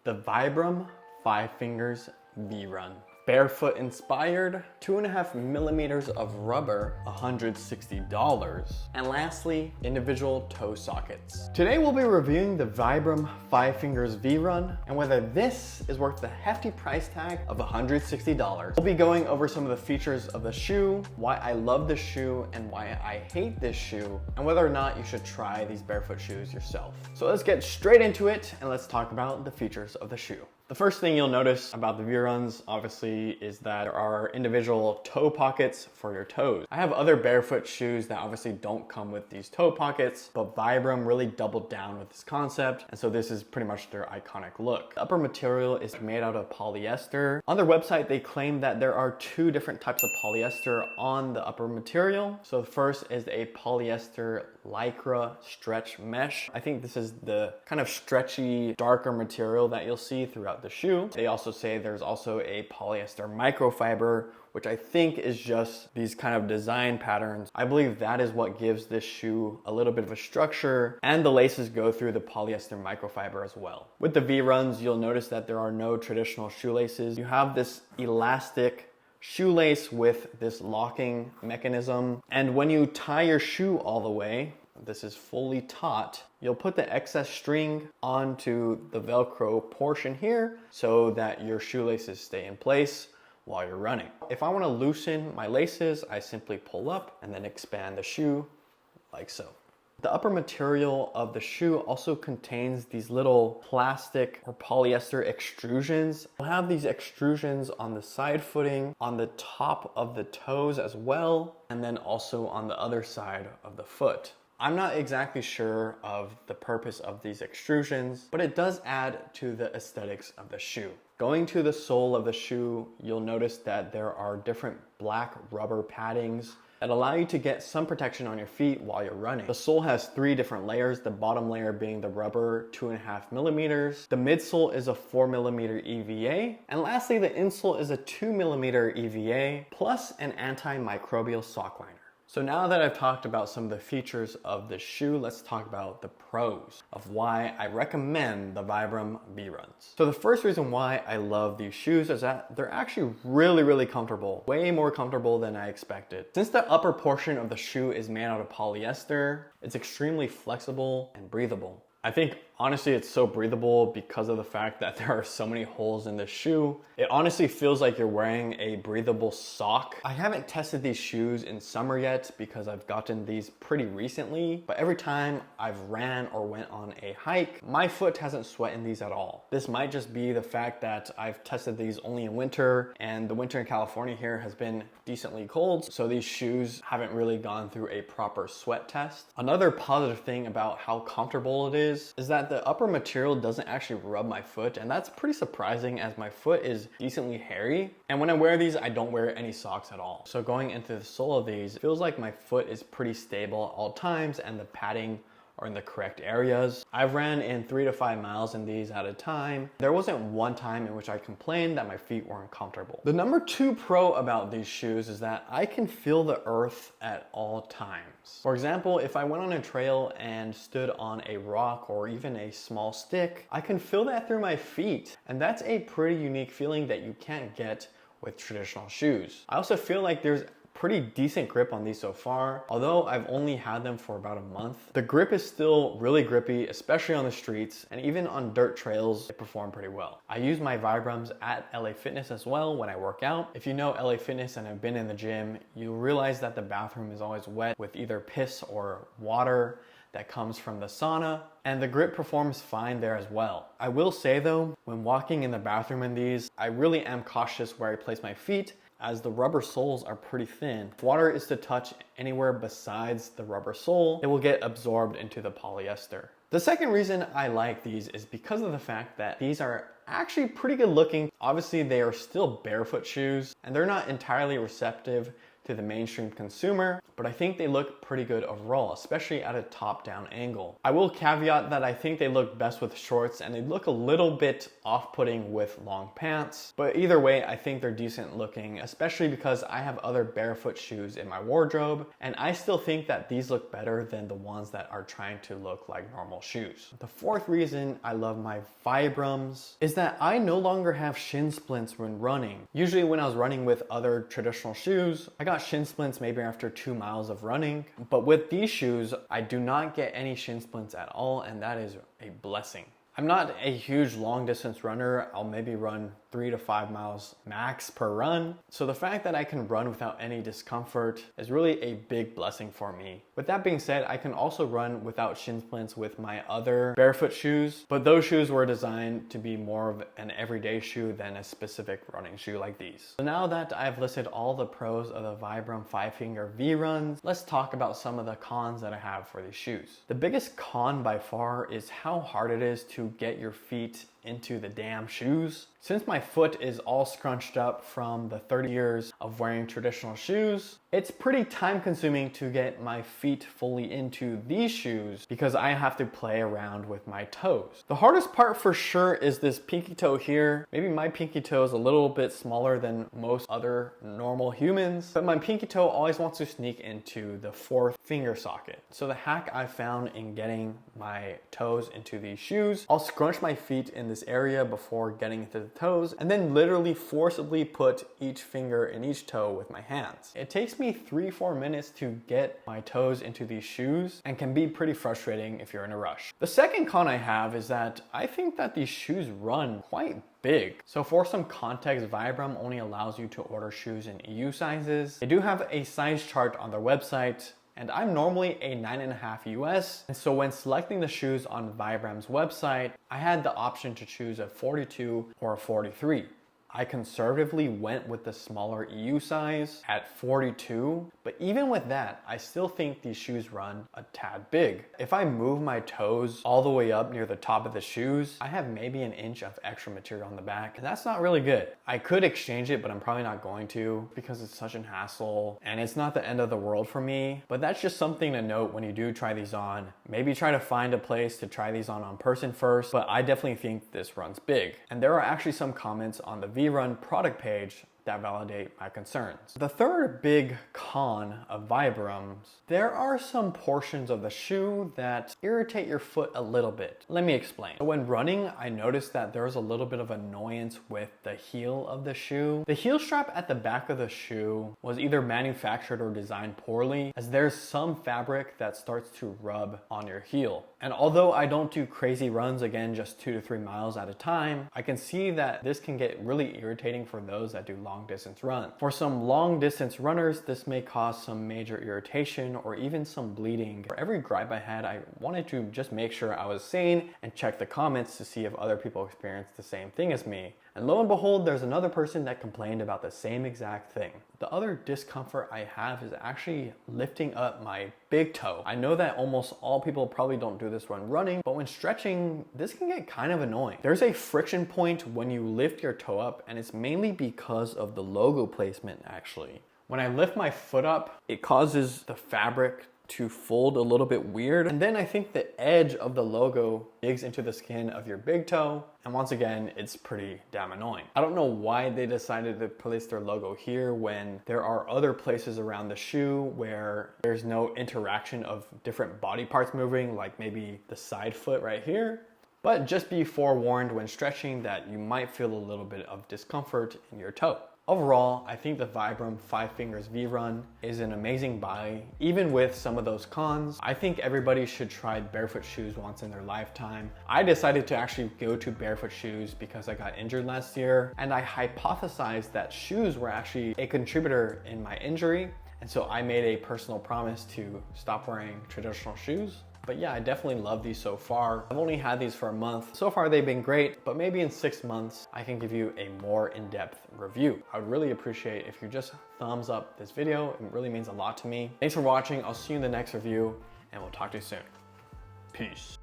The Vibram 5 Fingers V-Run. Barefoot inspired, 2.5 millimeters of rubber, $160. And lastly, individual toe sockets. Today we'll be reviewing the Vibram 5 Fingers V-Run and whether this is worth the hefty price tag of $160. We'll be going over some of the features of the shoe, why I love this shoe and why I hate this shoe, and whether or not you should try these barefoot shoes yourself. So let's get straight into it and let's talk about the features of the shoe. The first thing you'll notice about the V-Runs, obviously, is that there are individual toe pockets for your toes. I have other barefoot shoes that obviously don't come with these toe pockets, but Vibram really doubled down with this concept, and so this is pretty much their iconic look. The upper material is made out of polyester. On their website, they claim that there are two different types of polyester on the upper material. So the first is a polyester lycra stretch mesh. I think this is the kind of stretchy, darker material that you'll see throughout the shoe. They also say there's also a polyester microfiber, which I think is just these kind of design patterns. I believe that is what gives this shoe a little bit of a structure, and the laces go through the polyester microfiber as well. With the V-Runs, you'll notice that there are no traditional shoelaces. You have this elastic shoelace with this locking mechanism, and when you tie your shoe all the way, this is fully taut, you'll put the excess string onto the Velcro portion here so that your shoelaces stay in place while you're running. If I want to loosen my laces, I simply pull up and then expand the shoe like so. The upper material of the shoe also contains these little plastic or polyester extrusions. You'll have these extrusions on the side footing, on the top of the toes as well, and then also on the other side of the foot. I'm not exactly sure of the purpose of these extrusions, but it does add to the aesthetics of the shoe. Going to the sole of the shoe, you'll notice that there are different black rubber paddings that allow you to get some protection on your feet while you're running. The sole has 3 different layers, the bottom layer being the rubber 2.5 millimeters. The midsole is a 4 millimeter EVA. And lastly, the insole is a 2 millimeter EVA plus an antimicrobial sock liner. So now that I've talked about some of the features of the shoe, let's talk about the pros of why I recommend the Vibram V-Runs. So the first reason why I love these shoes is that they're actually really comfortable, way more comfortable than I expected. Since the upper portion of the shoe is made out of polyester, it's extremely flexible and breathable. I think honestly it's so breathable because of the fact that there are so many holes in the shoe. It honestly feels like you're wearing a breathable sock. I haven't tested these shoes in summer yet because I've gotten these pretty recently, but every time I've ran or went on a hike, my foot hasn't sweat in these at all. This might just be the fact that I've tested these only in winter, and the winter in California here has been decently cold, so these shoes haven't really gone through a proper sweat test. Another positive thing about how comfortable it is that the upper material doesn't actually rub my foot, and that's pretty surprising as my foot is decently hairy, and when I wear these I don't wear any socks at all. So going into the sole of these, it feels like my foot is pretty stable at all times and the padding are in the correct areas. I've ran in 3 to 5 miles in these at a time. There wasn't one time in which I complained that my feet weren't comfortable. The number 2 pro about these shoes is that I can feel the earth at all times. For example, if I went on a trail and stood on a rock or even a small stick, I can feel that through my feet. And that's a pretty unique feeling that you can't get with traditional shoes. I also feel like there's pretty decent grip on these so far. Although I've only had them for about a month, the grip is still really grippy, especially on the streets, and even on dirt trails, they perform pretty well. I use my Vibrams at LA Fitness as well when I work out. If you know LA Fitness and have been in the gym, you realize that the bathroom is always wet with either piss or water that comes from the sauna, and the grip performs fine there as well. I will say though, when walking in the bathroom in these, I really am cautious where I place my feet, as the rubber soles are pretty thin. If water is to touch anywhere besides the rubber sole, it will get absorbed into the polyester. The second reason I like these is because of the fact that these are actually pretty good looking. Obviously, they are still barefoot shoes and they're not entirely receptive to the mainstream consumer, but I think they look pretty good overall, especially at a top-down angle. I will caveat that I think they look best with shorts and they look a little bit off-putting with long pants, but either way, I think they're decent looking, especially because I have other barefoot shoes in my wardrobe, and I still think that these look better than the ones that are trying to look like normal shoes. The fourth reason I love my Vibrams is that I no longer have shin splints when running. Usually when I was running with other traditional shoes, I got shin splints maybe after 2 miles of running, but with these shoes, I do not get any shin splints at all, and that is a blessing. I'm not a huge long distance runner. I'll maybe run 3 to 5 miles max per run. So the fact that I can run without any discomfort is really a big blessing for me. With that being said, I can also run without shin splints with my other barefoot shoes, but those shoes were designed to be more of an everyday shoe than a specific running shoe like these. So now that I've listed all the pros of the Vibram Five Finger V-Runs, let's talk about some of the cons that I have for these shoes. The biggest con by far is how hard it is to get your feet into the damn shoes. Since my foot is all scrunched up from the 30 years of wearing traditional shoes, it's pretty time consuming to get my feet fully into these shoes because I have to play around with my toes. The hardest part for sure is this pinky toe here. Maybe my pinky toe is a little bit smaller than most other normal humans, but my pinky toe always wants to sneak into the fourth finger socket. So the hack I found in getting my toes into these shoes, I'll scrunch my feet in this area before getting into the toes, and then literally forcibly put each finger in each toe with my hands. It takes me 3-4 minutes to get my toes into these shoes and can be pretty frustrating if you're in a rush. The second con I have is that I think that these shoes run quite big. So for some context, Vibram only allows you to order shoes in EU sizes. They do have a size chart on their website, and I'm normally a 9.5 US. And so when selecting the shoes on Vibram's website, I had the option to choose a 42 or a 43. I conservatively went with the smaller EU size at 42, but even with that, I still think these shoes run a tad big. If I move my toes all the way up near the top of the shoes, I have maybe an inch of extra material on the back, and that's not really good. I could exchange it, but I'm probably not going to because it's such an hassle, and it's not the end of the world for me, but that's just something to note when you do try these on. Maybe try to find a place to try these on person first, but I definitely think this runs big. And there are actually some comments on the V-Run product page that validate my concerns. The third big con of Vibrams, there are some portions of the shoe that irritate your foot a little bit. Let me explain. When running, I noticed that there was a little bit of annoyance with the heel of the shoe. The heel strap at the back of the shoe was either manufactured or designed poorly, as there's some fabric that starts to rub on your heel. And although I don't do crazy runs, again, just 2 to 3 miles at a time, I can see that this can get really irritating for those that do long distance runs. For some long distance runners, this may cause some major irritation or even some bleeding. For every gripe I had, I wanted to just make sure I was sane and check the comments to see if other people experienced the same thing as me. And lo and behold, there's another person that complained about the same exact thing. The other discomfort I have is actually lifting up my big toe. I know that almost all people probably don't do this when running, but when stretching, this can get kind of annoying. There's a friction point when you lift your toe up, and it's mainly because of the logo placement actually. When I lift my foot up, it causes the fabric to fold a little bit weird. And then I think the edge of the logo digs into the skin of your big toe. And once again, it's pretty damn annoying. I don't know why they decided to place their logo here when there are other places around the shoe where there's no interaction of different body parts moving, like maybe the side foot right here. But just be forewarned when stretching that you might feel a little bit of discomfort in your toe. Overall, I think the Vibram Five Fingers V-Run is an amazing buy, even with some of those cons. I think everybody should try barefoot shoes once in their lifetime. I decided to actually go to barefoot shoes because I got injured last year, and I hypothesized that shoes were actually a contributor in my injury, and so I made a personal promise to stop wearing traditional shoes. But yeah, I definitely love these so far. I've only had these for a month. So far they've been great, but maybe in 6 months, I can give you a more in-depth review. I would really appreciate if you just thumbs up this video. It really means a lot to me. Thanks for watching. I'll see you in the next review, and we'll talk to you soon. Peace.